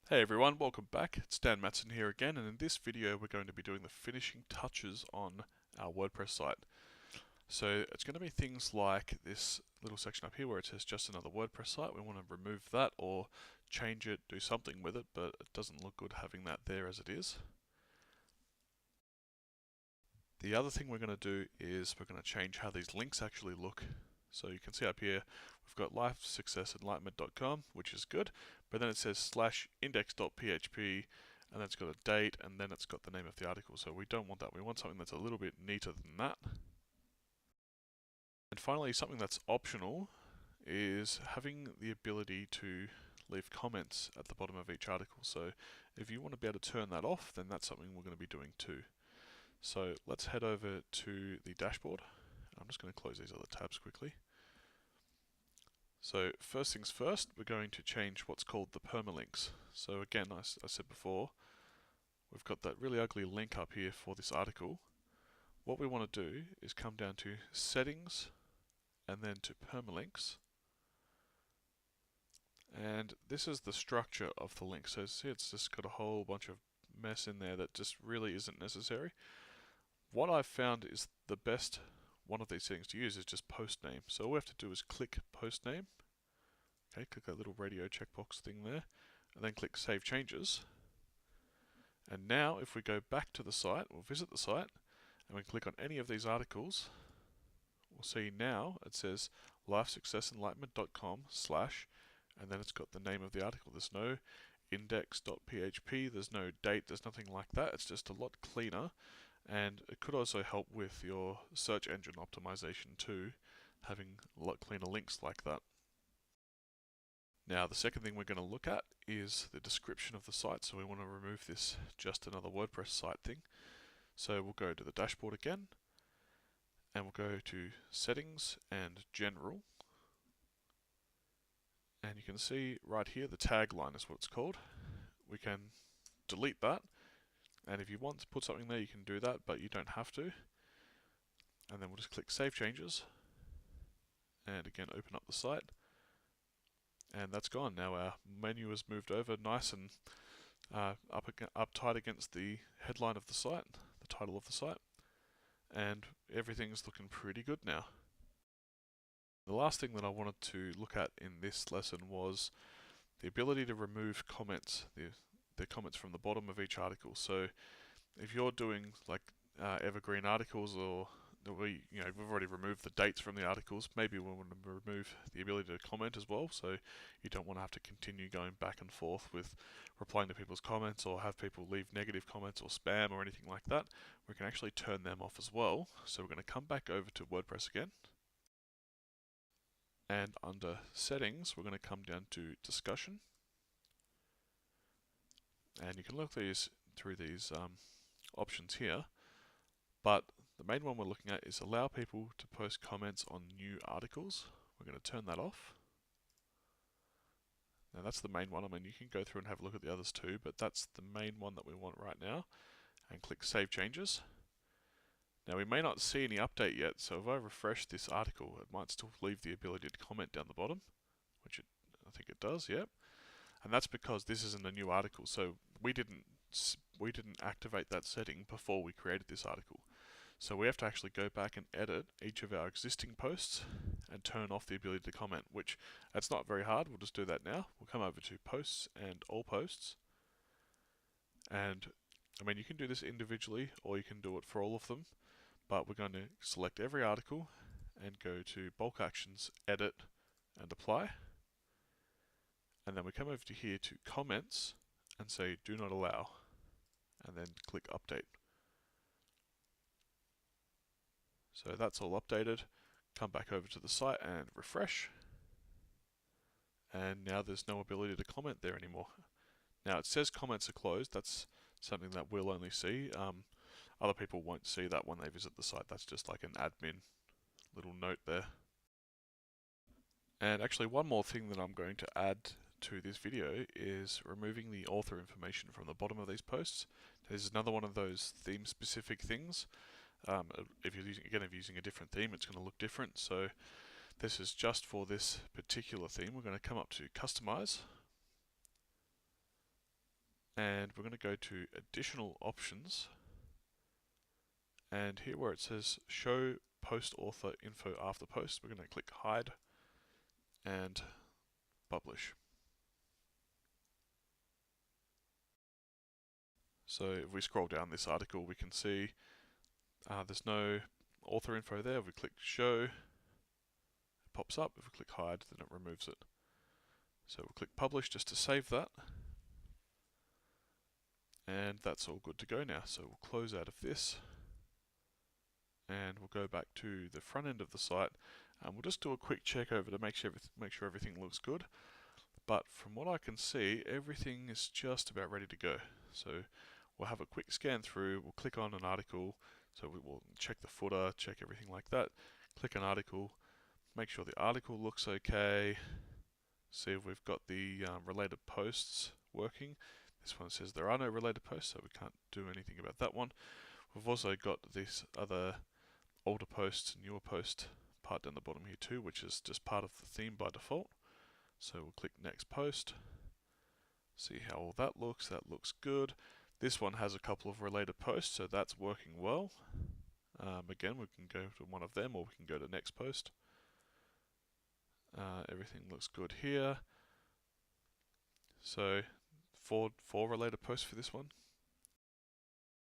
Hey everyone, welcome back. It's Dan Matson here again, and in this video we're going to be doing the finishing touches on our WordPress site. So it's going to be things like this little section up here where it says just another WordPress site. We want to remove that or change it, do something with it, but it doesn't look good having that there as it is. The other thing we're going to do is we're going to change how these links actually look. So you can see up here we've got lifesuccessenlightenment.com, which is good, but then it says /index.php, and then it's got a date, and then it's got the name of the article. So we don't want that. We want something that's a little bit neater than that. And finally, something that's optional is having the ability to leave comments at the bottom of each article. So if you want to be able to turn that off, then that's something we're going to be doing too. So let's head over to the dashboard. I'm just going to close these other tabs quickly. So first things first, we're going to change what's called the permalinks. So again, I said before, we've got that really ugly link up here for this article. What we want to do is come down to settings and then to permalinks. And this is the structure of the link. So see, it's just got a whole bunch of mess in there that just really isn't necessary. What I've found is the best one of these settings to use is just post name. So all we have to do is click post name. Okay, click that little radio checkbox thing there, and then click Save Changes. And now if we go back to the site, or visit the site, and we click on any of these articles, we'll see now it says lifesuccessenlightenment.com/ and then it's got the name of the article. There's no index.php, there's no date, there's nothing like that. It's just a lot cleaner, and it could also help with your search engine optimization too, having a lot cleaner links like that. Now the second thing we're going to look at is the description of the site. So we want to remove this just another WordPress site thing. So we'll go to the dashboard again, and we'll go to settings and general. And you can see right here the tagline is what it's called. We can delete that, and if you want to put something there you can do that, but you don't have to. And then we'll just click Save Changes, and again open up the site, and that's gone. Now our menu has moved over nice and up tight against the headline of the site, the title of the site, and everything's looking pretty good now. The last thing that I wanted to look at in this lesson was the ability to remove comments, the comments from the bottom of each article. So if you're doing like evergreen articles, or we've already removed the dates from the articles, maybe we want to remove the ability to comment as well, so you don't want to have to continue going back and forth with replying to people's comments, or have people leave negative comments or spam or anything like that. We can actually turn them off as well. So we're going to come back over to WordPress again, and under settings we're going to come down to discussion, and you can look through these options here, but the main one we're looking at is allow people to post comments on new articles. We're going to turn that off. Now that's the main one. I mean, you can go through and have a look at the others too, but that's the main one that we want right now. And click Save Changes. Now we may not see any update yet, so if I refresh this article, it might still leave the ability to comment down the bottom, which I think it does, yep. And that's because this isn't a new article, so we didn't activate that setting before we created this article. So we have to actually go back and edit each of our existing posts and turn off the ability to comment, which that's not very hard. We'll just do that now. We'll come over to posts and all posts. And I mean, you can do this individually or you can do it for all of them, but we're going to select every article and go to bulk actions, edit and apply. And then we come over to here to comments and say do not allow, and then click update. So that's all updated. Come back over to the site and refresh. And now there's no ability to comment there anymore. Now it says comments are closed. That's something that we'll only see. Other people won't see that when they visit the site. That's just like an admin little note there. And actually one more thing that I'm going to add to this video is removing the author information from the bottom of these posts. There's another one of those theme specific things. If you're using a different theme, it's going to look different. So this is just for this particular theme. We're going to come up to Customize, and we're going to go to additional options, and here where it says show post author info after post, we're going to click hide and publish. So if we scroll down this article, we can see there's no author info there. If we click show, it pops up. If we click hide, then it removes it. So we'll click publish just to save that. And that's all good to go now. So we'll close out of this and we'll go back to the front end of the site, and we'll just do a quick check over to make sure everything looks good. But from what I can see, everything is just about ready to go. So we'll have a quick scan through, we'll click on an article, so we will check the footer, check everything like that, click an article, make sure the article looks okay, see if we've got the related posts working. This one says there are no related posts, so we can't do anything about that one. We've also got this other older posts, newer post part down the bottom here too, which is just part of the theme by default. So we'll click next post, see how all that looks good. This one has a couple of related posts, so that's working well. Again, we can go to one of them, or we can go to next post. Everything looks good here. So four related posts for this one.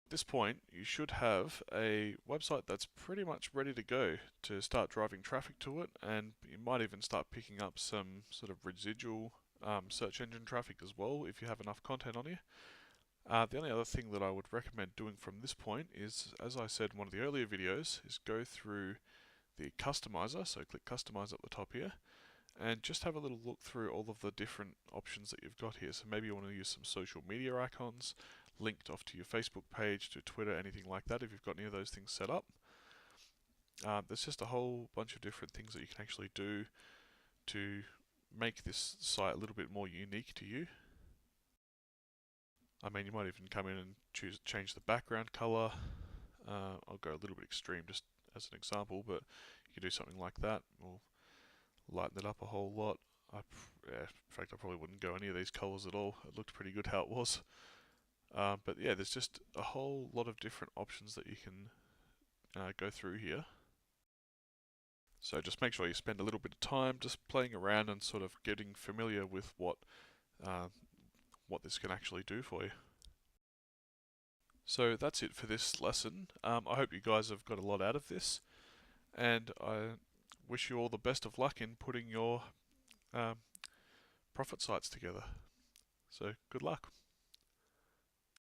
At this point, you should have a website that's pretty much ready to go to start driving traffic to it, and you might even start picking up some sort of residual search engine traffic as well if you have enough content on here. The only other thing that I would recommend doing from this point is, as I said in one of the earlier videos, is go through the customizer, so click customize at the top here, and just have a little look through all of the different options that you've got here. So maybe you want to use some social media icons, linked off to your Facebook page, to Twitter, anything like that if you've got any of those things set up. There's just a whole bunch of different things that you can actually do to make this site a little bit more unique to you. I mean, you might even come in and change the background color. I'll go a little bit extreme just as an example, but you can do something like that. We'll lighten it up a whole lot. In fact, I probably wouldn't go any of these colors at all. It looked pretty good how it was. But yeah, there's just a whole lot of different options that you can go through here. So just make sure you spend a little bit of time just playing around and sort of getting familiar with what this can actually do for you. So that's it for this lesson. I hope you guys have got a lot out of this, and I wish you all the best of luck in putting your profit sites together. So good luck.